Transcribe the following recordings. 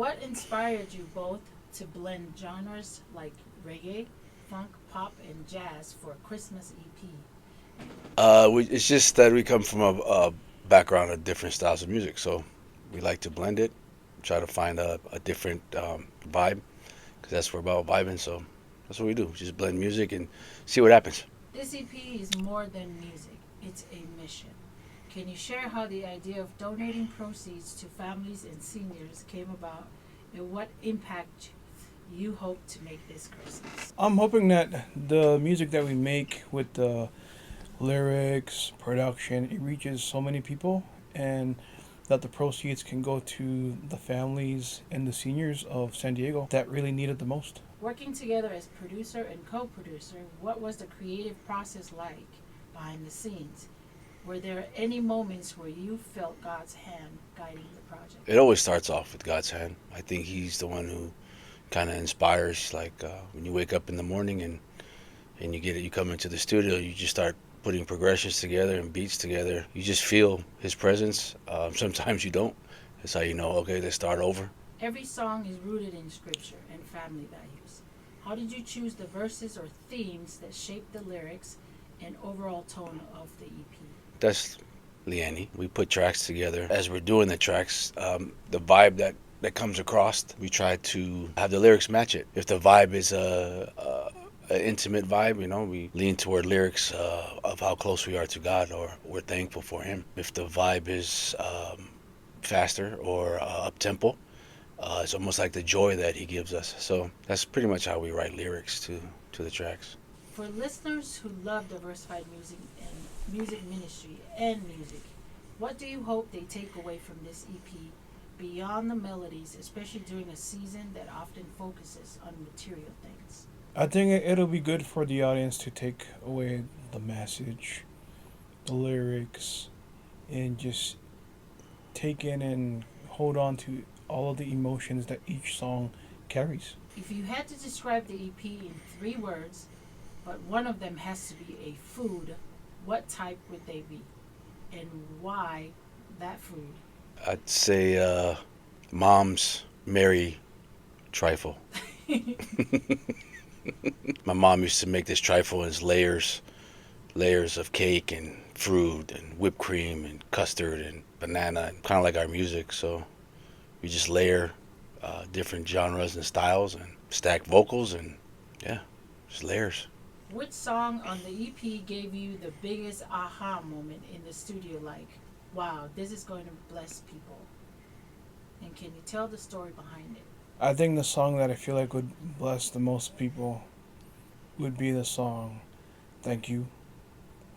What inspired you both to blend genres like reggae, funk, pop, and jazz for a Christmas EP? It's just that we come from a background of different styles of music, so we like to blend it, try to find a different vibe, because that's what we're about vibing. So that's what we do. Just blend music and see what happens. This EP is more than music, it's a mission. Can you share how the idea of donating proceeds to families and seniors came about and what impact you hope to make this Christmas? I'm hoping that the music that we make with the lyrics, production, it reaches so many people and that the proceeds can go to the families and the seniors of San Diego that really need it the most. Working together as producer and co producer, what was the creative process like behind the scenes? Were there any moments where you felt God's hand guiding the project? It always starts off with God's hand. I think He's the one who kind of inspires. Like when you wake up in the morning and you get it, you come into the studio, you just start putting progressions together and beats together. You just feel His presence. Sometimes you don't. That's how you know. Okay, let's start over. Every song is rooted in scripture and family values. How did you choose the verses or themes that shape the lyrics and overall tone of the EP? That's Leanne. We put tracks together. As we're doing the tracks, the vibe that comes across, we try to have the lyrics match it. If the vibe is an intimate vibe, we lean toward lyrics of how close we are to God or we're thankful for Him. If the vibe is faster or up tempo, it's almost like the joy that He gives us. So that's pretty much how we write lyrics to the tracks. For listeners who love diversified music and music ministry and music, what do you hope they take away from this EP beyond the melodies, especially during a season that often focuses on material things? I think it'll be good for the audience to take away the message, the lyrics, and just take in and hold on to all of the emotions that each song carries. If you had to describe the EP in 3 words, but one of them has to be a food, what type would they be? And why that food? I'd say Mom's Merry Trifle. My mom used to make this trifle as layers of cake and fruit and whipped cream and custard and banana, and kind of like our music. So we just layer different genres and styles and stack vocals and yeah, just layers. Which song on the EP gave you the biggest aha moment in the studio? Like, wow, this is going to bless people. And can you tell the story behind it? I think the song that I feel like would bless the most people would be the song Thank You,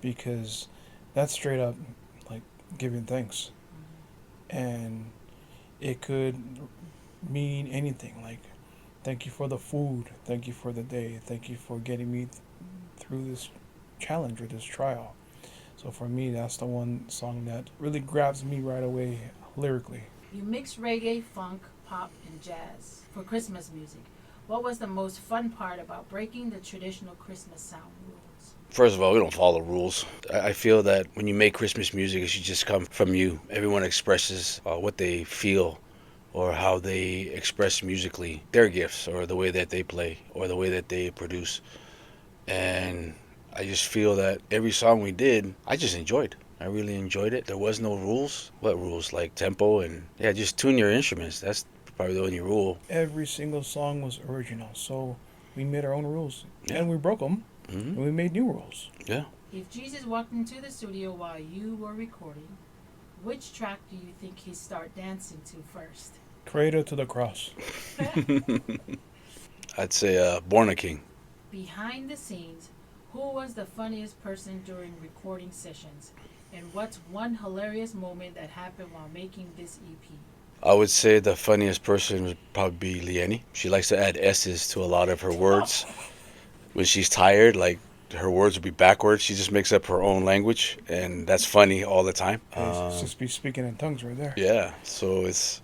because that's straight up like giving thanks. And it could mean anything like thank you for the food, thank you for the day, thank you for getting me through this challenge or this trial. So for me, that's the one song that really grabs me right away lyrically. You mix reggae, funk, pop, and jazz for Christmas music. What was the most fun part about breaking the traditional Christmas sound rules? First of all, we don't follow rules. I feel that when you make Christmas music, it should just come from you. Everyone expresses what they feel or how they express musically their gifts or the way that they play or the way that they produce. And I just feel that every song we did, I just enjoyed. I really enjoyed it. There was no rules. What rules? Like tempo and yeah, just tune your instruments. That's probably the only rule. Every single song was original, so we made our own rules Yeah. and we broke them Hmm. and we made new rules. Yeah. If Jesus walked into the studio while you were recording, which track do you think he'd start dancing to first? Cradle to the cross. I'd say Born a King. Behind the scenes, who was the funniest person during recording sessions? And what's one hilarious moment that happened while making this EP? I would say the funniest person would probably be Leanne. She likes to add S's to a lot of her words. When she's tired, like her words would be backwards. She just makes up her own language, and that's funny all the time. It's just be speaking in tongues right there. Yeah, so it's.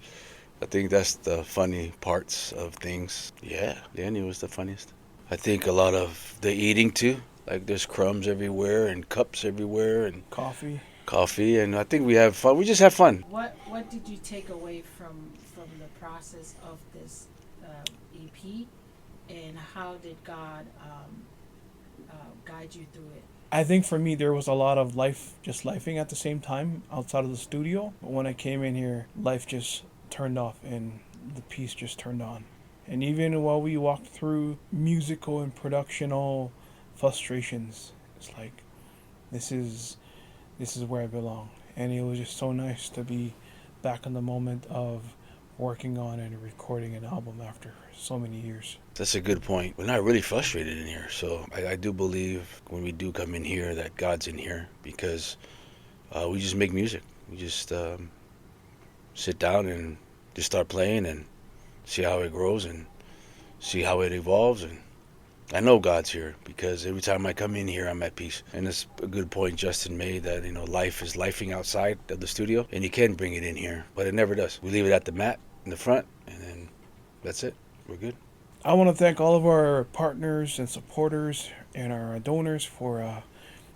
I think that's the funny parts of things. Yeah, Leanne was the funniest. I think a lot of the eating too. Like there's crumbs everywhere and cups everywhere and Coffee. coffee, and I think we have fun. We just have fun. What did you take away from the process of this EP, and how did God guide you through it? I think for me, there was a lot of life, just lifing at the same time outside of the studio. But when I came in here, life just turned off and the piece just turned on. And even while we walked through musical and productional frustrations, it's like, this is this is where I belong. And it was just so nice to be back in the moment of working on and recording an album after so many years. That's a good point. We're not really frustrated in here, so I do believe when we do come in here that God's in here because we just make music. We just sit down and just start playing and see how it grows and see how it evolves. And I know God's here because every time I come in here, I'm at peace. And it's a good point Justin made that, life is lifing outside of the studio and you can bring it in here, but it never does. We leave it at the mat in the front and then that's it. We're good. I want to thank all of our partners and supporters and our donors for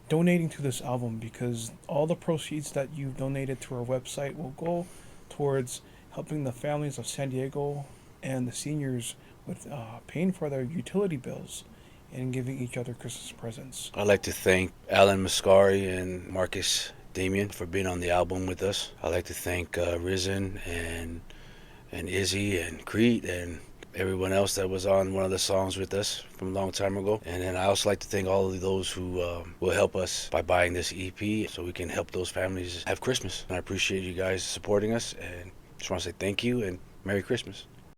donating to this album, because all the proceeds that you've donated to our website will go towards helping the families of San Diego and the seniors with paying for their utility bills and giving each other Christmas presents. I'd like to thank Alan Mascari and Marcus Damien for being on the album with us. I'd like to thank Risen and Izzy and Crete and everyone else that was on one of the songs with us from a long time ago. And then I also like to thank all of those who will help us by buying this EP so we can help those families have Christmas. And I appreciate you guys supporting us and just want to say thank you and Merry Christmas.